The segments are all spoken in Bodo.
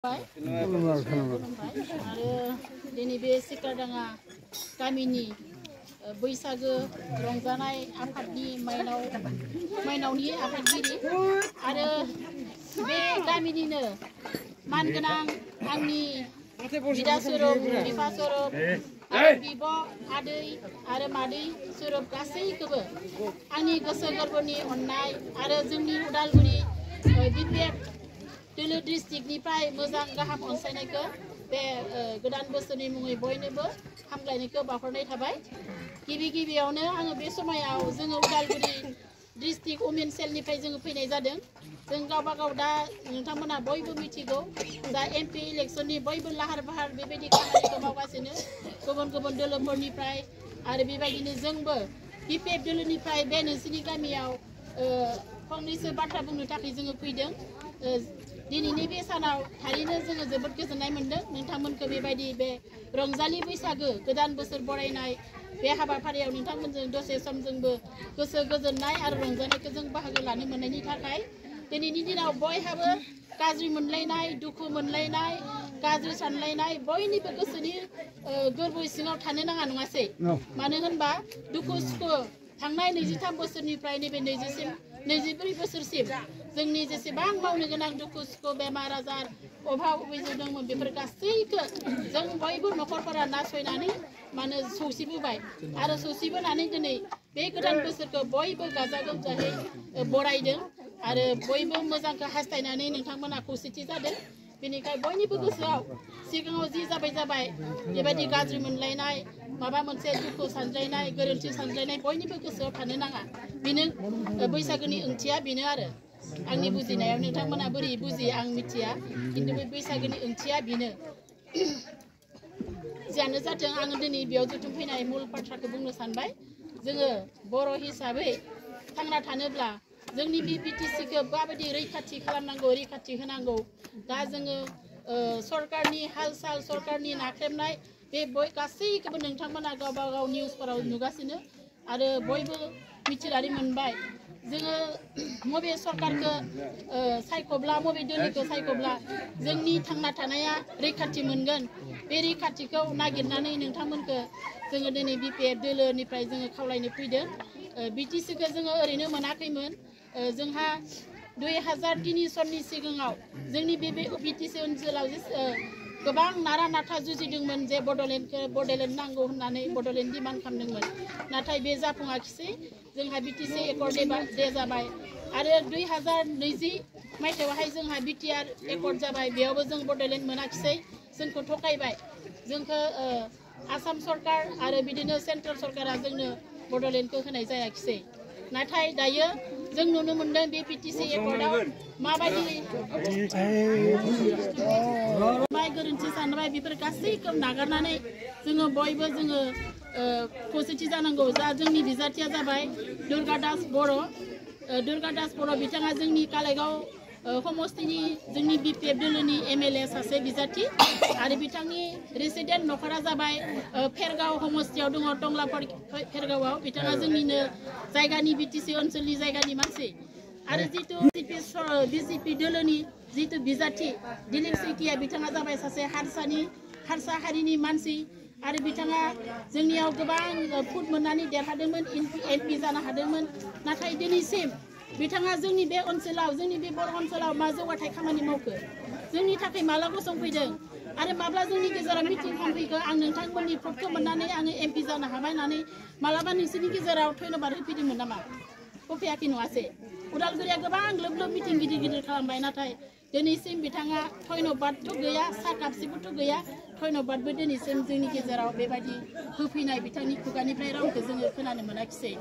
आरो दिनै बे सिकारडाङा गामिनि बैसागो रंजानाय आफादनि माइनावनि आफादगिरि आरो बे गामिनिनो मानगोनां आंनि बिदा स्वरूप बिफा स्वरूप बिब' आदै आरो मादै स्वरूप गासैखौबो आंनि गोसो गोरबोनि अननाय आरो जोंनि उदालगुरि बिपिएफ दोलो डिस्ट्रिक्टनिफ्राय मोजां गाहाम अनसायनायखौ बे गोदान बोसोरनि मुङै बयनोबो हामलायनायखौ बावहरनाय थाबाय। गिबियावनो आङो बे समायाव जोङो उदालगुरि डिस्ट्रिक्ट वुमेन सेलनिफ्राय जोङो फैनाय जादों। जों गावबा गाव दा नोंथांमोना बयबो मिथिगौ दा एमपि इलेक्शननि बयबो लाहार फाहार बेबायदि खामानिखौ मावगासिनो गुबुन दोलोफोरनिफ्राय आरो बेबायदिनो जोंबो बिपिएफ दोलोनिफ्राय बे नोंसिनि गामियाव फंनैसो बाथ्रा बुंनो थाखाय जोङो फैदों। दिनैनि बे सानाव थारैनो जोङो जोबोद गोजोननाय मोन्दों नोंथांमोनखौ बेबायदि बे रंजालि बैसागो गोदान बोसोर बरायनाय बे हाबाफारियाव नोंथांमोनजों दसे सम जोंबो गोसो गोजोननाय आरो रंजानायखौ जों बाहागो लानो मोननायनि थाखाय दिनैनि दिनाव बयहाबो गाज्रि मोनलायनाय दुखु मोनलायनाय गाज्रि सानलायनाय बयनिबो गोसोनि गोरबो सिङाव थानो नाङा नङासै मानो होनबा दुखु सुखु थांनाय 23 बोसोरनिफ्राय नैबे 24 बोसोरसिम जोंनि जेसेबां मावनो गोनां दुखु सुखु बेमार आजार अभाब अभियोग दंमोन बेफोर गासैखौ जों बयबो न'खरफोरा नासयनानै माने सौसिबोबाय आरो सौसिबोनानै दिनै बे गोदान बोसोरखौ बयबो गाजा गोमजायै बरायदों आरो बयबो मोजांखौ हास्थायनानै नोंथांमोना खौसेथि जादों। बेनिखायनो बयनिबो गोसोआव सिगाङाव जि जाबाय बेबायदि गाज्रि मोनलायनाय माबा मोनसे दुखु सानज्लायनाय गोरोन्थि सानज्लायनाय बयनिबो गोसोआव थानो नाङा। बेनो बैसागोनि ओंथिया बेनो आरो आंनि बुजिनायाव नोंथांमोना बोरै बुजियो आं मिथिया खिन्थु बे बैसागोनि ओंथिया बेनो। जियानो जाथों आङो दिनै बेयाव जथुम फैनाय मुल बाथ्राखौ बुंनो सानबाय। जोङो बर' हिसाबै थांना थानोब्ला जोंनि बे बिटिसिखौ माबायदि रैखाथि खालामनांगौ रैखाथि होनांगौ दा जोङो सरकारनि हाल साल सरकारनि नाख्रेबनाय बे गासैखौबो नोंथांमोना गावबा गाव निउसफोराव नुगासिनो आरो बयबो मिथिनानै मोनबाय। जोङो मबे सरकारखौ सायख'ब्ला मबे दोलोखौ सायख'ब्ला जोंनि थांना थानाया रैखाथि मोनगोन बे रैखाथिखौ नागिरनानै नोंथांमोनखौ जोङो दिनै बिपिएफ दोलोनिफ्राय जोङो खावलायनो फैदों। बिटिसिखौ जोङो ओरैनो मोनाखैमोन। जोंहा 2003 सननि सिगाङाव जोंनि बे बिटिसि ओनसोलाव गोबां नारा नाथा जुजिदोंमोन जे बड'लेण्ड नांगौ होननानै बड'लेण्ड डिमान्ड खालामदोंमोन नाथाय बे जाफुङाखिसै। जोंहा बिटिसि एकर्ड दे जाबाय आरो 2020 मायथाइयावहाय जोंहा बिटिआर एकर्ड जाबाय बेयावबो जों बड'लेण्ड मोनाखिसै जोंखौ थगायबाय। जोंखौ आसाम सरकार आरो बिदिनो सेन्ट्रेल सरकारा जोंनो बड'लेण्डखौ होनाय जायाखिसै। नाथाय दायो जों नुनो मोनदों बे बिटिसि एकर्डआव माबायदि गोरोन्थि सानबाय बेफोर गासैखौ नागारनानै जोङो बयबो जोङो खौसेथि जानांगौ। जा जोंनि बिजाथिया जाबाय दुर्गा दास बर' बिथाङा जोंनि कालाइगाव समस्तिनि जोंनि बिपिएफ दोलोनि एमएलए सासे बिजाथि आरो बिथांनि रेसिडेन्ट न'खरा जाबाय फेरगाव समस्तियाव दङ टंला फेरगावआव बिथाङा जोंनिनो जायगानि बिटिसि ओनसोलनि जायगानि मानसि आरो जितु बिजेपि दोलोनि जितु बिजाथि दिलीप सैकिया बिथाङा जाबाय सासे हारसा हारिनि मानसि आरो बिथाङा जोंनियाव गोबां भट मोननानै देरहादोंमोन एमपि जानो हादोंमोन नाथाय दिनैसिम बिथाङा जोंनि बे ओनसोलाव जोंनि बे बर' ओनसोलाव मा जौगाथाय खामानि मावखो जोंनि थाखाय माला गसंफैदों आरो माब्ला जोंनि गेजेराव मिटिं खालामफैखो आं नोंथांमोननि भटखौ मोननानै आङो एमपि जानो हाबाय होननानै मालाबा नोंसोरनि गेजेराव धन्यबाद होफैदोंमोन नामा? होफैयाखै नङासै। उदालगुरिया गोबां लोब लोब मिटिं गिदिर खालामबाय नाथाय दिनैसिम बिथाङा धन्यबादथ' गैया सा कापसेबोथ' गैया धन्यबादबो दिनैसिम जोंनि गेजेराव बेबायदि होफैनाय बिथांनि खुगानिफ्राय रावखौ जोङो खोनानो मोनाखिसै।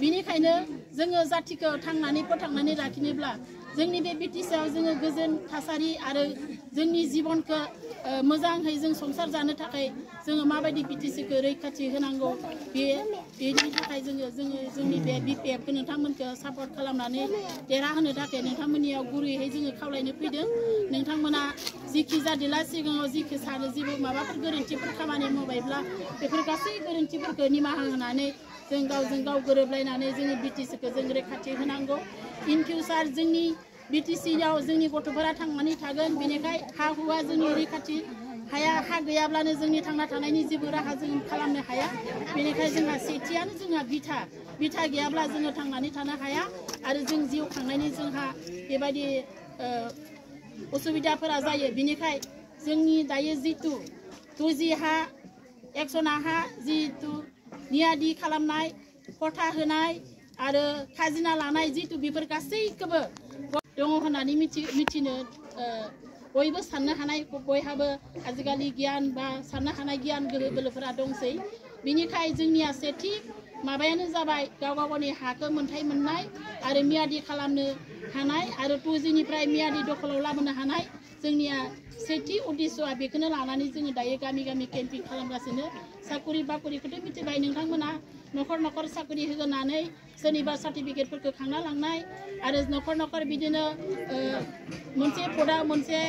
बिनिखायनो जोङो जाथिखौ फोथांनानै लाखिनोब्ला जोंनि बे बिटिसिआव जोङो गोजोन थासारि आरो जोंनि जिबनखौ मोजाङै जों संसार जानो थाखाय जोङो माबायदि बिटिसिखौ रैखाथि होनांगौ बेनि थाखाय जोङो जोंनि बे बिपिएफखौ नोंथांमोनखौ सापर्ट खालामनानै देरहाहोनो थाखाय नोंथांमोननियाव गुरैयै जोङो खावलायनो फैदों। नोंथांमोना जिखि जादिला सिगाङाव जिखि सानो जेबो माबाफोर गोरोन्थिफोर खामानि मावबायब्ला बेफोर गासै गोरोन्थिफोरखौ निमाहा होनानै जों गावजों गाव गोरोबलायनानै जोंनि बिटिसिखौ जों रैखाथि होनांगौ। इन फिउचार जोंनि BTC-आव जोंनि गथ'फोरा थांनानै थागोन बेनिखाय हा हुआ जोंनि रैखाथि हाया हा गैयाब्लानो जोंनि थांना थानायनि जेबो राहा जों खालामनो हाया बेनिखाय जोंहा सेथियानो जोंहा बिथा गैयाब्ला जोङो थांनानै थानो हाया आरो जों जिउ खांनायनि जोंहा बेबायदि उसुबिदाफोरा जायो बेनिखाय जोंनि दायो जितु 2G हा एक्सना हा जितु नियादि खालामनाय खथा होनाय आरो खाजिना लानाय जितु बेफोर गासैखौबो दङ होननानै मिथिनो बयबो साननो हानाय बयहाबो आजिखालि गियान बा साननो हानाय गियान गोहो बोलोफोरा दंसै बिनिखाय जोंनिया सेथि माबायानो जाबाय गावनि हाखौ मोनथाय मोननाय आरो मियादि खालामनो हानाय आरो 2Gनिफ्राय मियादि दखलाव लाबोनो हानाय जोंनिया सेथि उद्देश्यआ बेखौनो लानानै जोङो दायो गामि गामि केम्पिं खालामगासिनो साकरि बाकरिखौथ' मिथिबाय नोंथांमोना न'खर न'खर साकरि होनानै सोरनिबा सार्टिफिकेटफोरखौ खांना लांनाय आरो न'खर न'खर बिदिनो मोनसे पदआव मोनसे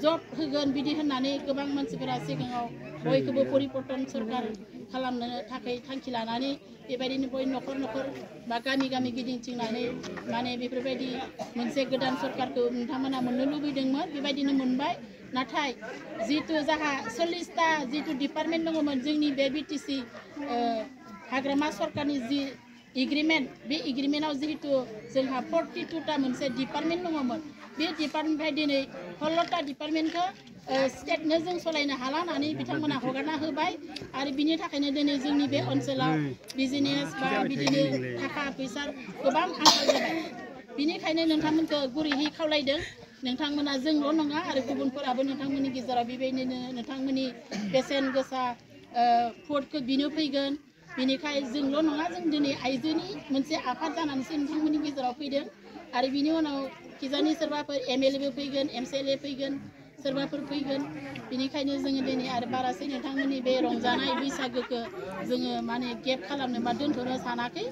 जब होगोन बिदि होननानै गोबां मानसिफोरा सिगाङाव बयखौबो परिबर्तन सरकार खालामनो थाखाय थांखि लानानै बेबायदिनो बय न'खर न'खर बा गामि गामि गिदिंथिंनानै माने बेफोरबायदि मोनसे गोदान सरकारखौ नोंथांमोना मोननो लुबैदोंमोन बेबायदिनो मोनबाय नाथाय जितु जाहा 40टा जितु डिपार्टमेन्ट दङमोन जोंनि बे BTC हाग्रामा सरकारनि जि एग्रिमेन्ट बे एग्रिमेन्टआव जिहेतु जोंहा 42टा मोनसे डिपार्टमेन्ट दङमोन बे डिपार्टमेन्टनिफ्राय दिनै 16टा डिपार्टमेन्टखौ स्टेटनो जों सलायनो हाला होननानै बिथांमोना हगारना होबाय आरो बिनि थाखायनो दिनै जोंनि बे ओनसोलाव बिजनेस बा बिदिनो थाखा फैसा गोबां आंखाल जाबाय बिनिखायनो नोंथांमोनखौ गुरैयै खावलायदों नोंथांमोना जोंल' नङा आरो गुबुनफोराबो नोंथांमोननि गेजेराव बेबायदिनो नोंथांमोननि बेसेन गोसा भटखौ बिनो फैगोन बिनिखाय जोंल' नङा जों दिनै आइजोनि मोनसे आफाद जानानैसो नोंथांमोननि गेजेराव फैदों आरो बिनि उनाव खिजानि सोरबाफोर MLA बो फैगोन MCLA फैगोन सोरबाफोर फैगोन बिनिखायनो जोङो दिनै आरो बारासै नोंथांमोननि बे रंजानाय बैसागोखौ जोङो माने गेप खालामनो बा दोनथ'नो सानाखै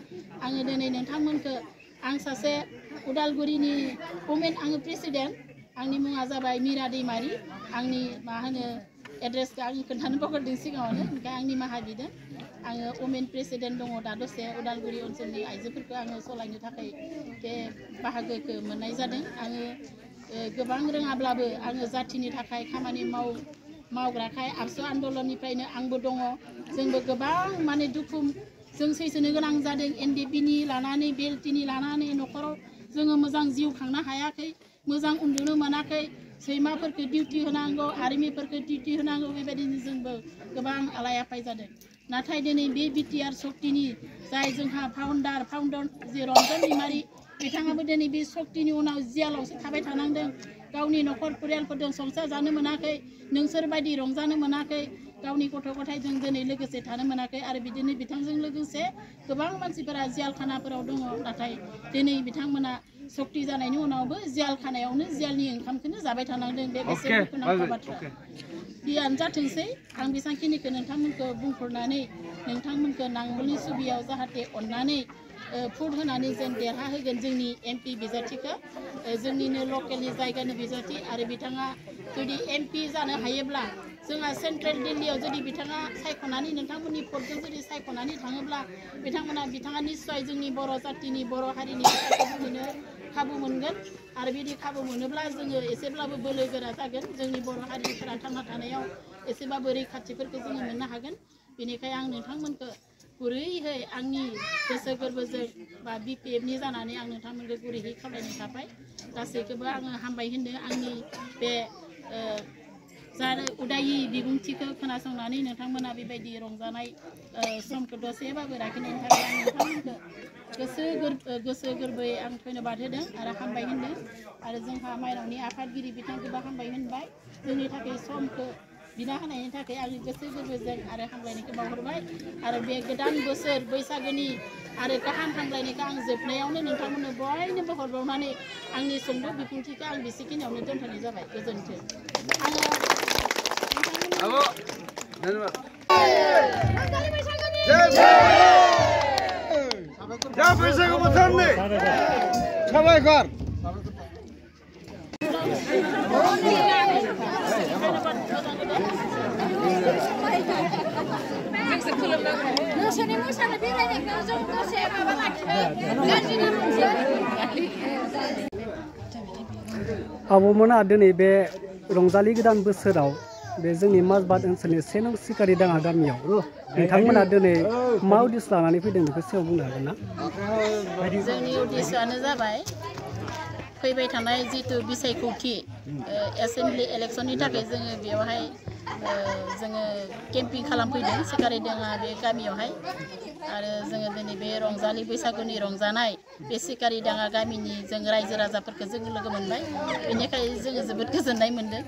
आङो दिनै नोंथांमोनखौ आं सासे उदालगुरिनि वमेन आङो प्रेसिडेन्ट आंनि मुङा जाबाय मिरा दैमारि आंनि मा होनो एड्रेसखौ आं खोन्थानो बावगारदों सिगाङावनो ओमफ्राय आं निमाहा बिदों आङो वमेन प्रेसिडेन्ट दङ दा दसे उदालगुरि ओनसोलनि आइजोफोरखौ आङो सलायनो थाखाय बे बाहागोखौ मोननाय जादों आङो गोबां रोङाब्लाबो आङो जाथिनि थाखाय खामानि मावग्राखाय आबसु आन्दलननिफ्रायनो आंबो दङ जोंबो गोबां माने दुखु जों सैसोनो गोनां जादों NDPनि लानानै BLTनि लानानै न'खराव जोङो मोजां जिउ खांनो हायाखै मोजां उन्दुनो मोनाखै सैमाफोरखौ डिउटि होनांगौ आर्मिफोरखौ डिउटि होनांगौ बेबायदिनो जोंबो गोबां आलाय आफाय जादों नाथाय दिनै बे BTR शक्तिनि जाय जोंहा फाउन्डार जे रन्जन दैमारि बिथाङाबो दिनै बे शक्तिनि उनाव जियालावसो थाबाय थानांदों गावनि न'खर परियालफोरजों संसार जानो मोनाखै नोंसोर बायदि रंजानो मोनाखै गावनि गथ' गथायजों दिनै लोगोसे थानो मोनाखै आरो बिदिनो बिथांजों लोगोसे गोबां मानसिफोरा जियालखानाफोराव दङ नाथाय दिनै बिथांमोना शक्ति जानायनि उनावबो जियालखानायावनो जियालनि ओंखामखौनो जाबाय थानांदों बे बेसे दुखुनांथाव बाथ्रा बियानो जाथोंसै आं बेसांखिनिखौ नोंथांमोनखौ बुंफोरनानै नोंथांमोनखौ नांगोलनि सुबियाव जाहाथे अननानै भट होनानै जों देरहा होगोन जोंनि MP बिजाथिखौ जोंनिनो लकेलनि जायगानि बिजाथि आरो बिथाङा जुदि MP जानो हायोब्ला जोंहा सेन्ट्रेल दिल्लीयाव जुदि बिथाङा सायख'नानै नोंथांमोननि भटखौ जुदि सायख'नानै थाङोब्ला बिथाङा निस्सय जोंनि बर' जातिनि बर' हारिनि बुजिनो खाबु मोनगोन आरो बिदि खाबु मोनोब्ला जोङो एसेब्लाबो बोलो गोरा जागोन जोंनि बर' हारिफोरा थांना थानायाव एसेबाबो रैखाथिफोरखौ जोङो मोननो हागोन बेनिखाय आं नोंथांमोनखौ गुरैयै आंनि गोसो गोरबोजों बा BPFनि जानानै आं नोंथांमोनखौ गुरैयै खावलायनो थाबाय गासैखौबो आङो हामबाय होनदों आंनि बे उदायि बिबुंथिखौ खोनासंनानै नोंथांमोना बेबायदि रंजानाय समखौ दसेबाबो लाखिनायनि थाखाय आं नोंथांमोनखौ गोसो गोरबोयै आं धन्यबाद होदों आरो हामबाय होनदों आरो जोंहा माइनावनि आफादगिरि बिथांखौबो हामबाय होनबाय जोंनि थाखाय समखौ बिना होनायनि थाखाय आंनि गोसो गोरबोजों आरो हामलायनायखौ बावहरबाय आरो बे गोदान बोसोर बैसागोनि आरो गाहाम हामलायनायखौ आं जोबनायावनो नोंथांमोननो बयनोबो हरबावनानै आंनि सुंद' बिबुंथिखौ आं बेसेखिनियावनो दोनथ'नाय जाबाय गोजोन्थों नोंसोरनि मोसानो बेरायनायखौ जों दसे माबा लाखिबाय आब'मोना दिनै बे रंजालि गोदान बोसोराव बे जोंनि माजबाद ओनसोलनि 1 नं सिकारि दाङा गामियाव नोंथांमोना दिनै मा उद्देश्य लानानै फैदों बेखौ सिगाङाव बुंनो हागोन ना? जोंनि उद्देश्यआनो जाबाय फैबाय थानाय जितु बिसायख'थि एसेम्बलि इलेक्सननि थाखाय जोङो बेवहाय जोङो केम्पिं खालामफैदों सिकारि दाङा बे गामियावहाय आरो जोङो दिनै बे रंजालि बैसागुनि रंजानाय बे सिकारि दाङा गामिनि जों रायजो राजाफोरखौ जोङो लोगो मोनबाय बेनिखायनो जोङो जोबोद गोजोननाय मोनदों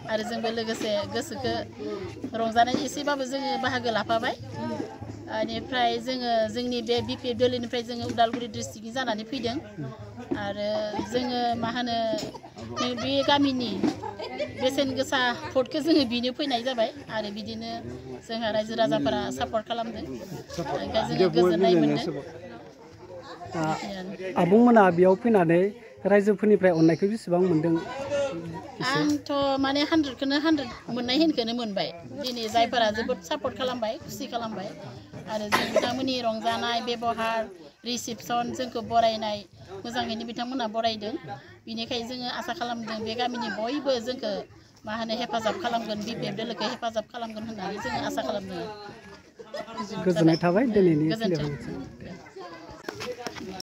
आरो जोंबो लोगोसे गोसोखौ रंजानाय एसेबाबो जोङो बाहागो लाफाबाय बेनिफ्राय जोङो जोंनि बे बिपिएफ दोलोनिफ्राय जोङो उदालगुरि डिस्ट्रिक्टनि जानानै फैदों आरो जोङो मा होनो बे गामिनि बेसेन गोसा भटखौ जोङो बिनो फैनाय जाबाय आरो बिदिनो जोंहा रायजो राजाफोरा सापर्ट खालामदों ओंखायनो जोङो गोजोननाय मोनदों। आब'मोना बेयाव फैनानै रायजोफोरनिफ्राय अननायखौ बेसेबां मोनदों? आंथ' माने 100खौनो 100 मोननाय हिनखौनो मोनबाय दिनै जायफोरा जोबोद सापर्ट खालामबाय खुसि खालामबाय आरो जों बिथांमोननि रंजानाय बेबहार रिसिपसन जोंखौ बरायनाय मोजाङैनो बिथांमोनहा बरायदों बिनिखायनो जोङो आसा खालामदों बे गामिनि बयबो जोंखौ मा होनो हेफाजाब खालामगोन बिपिएफ दोलोखौ हेफाजाब खालामगोन होननानै जोङो आसा खालामदों। गोजोननाय थाबाय दिनैनि गोजोन्थों।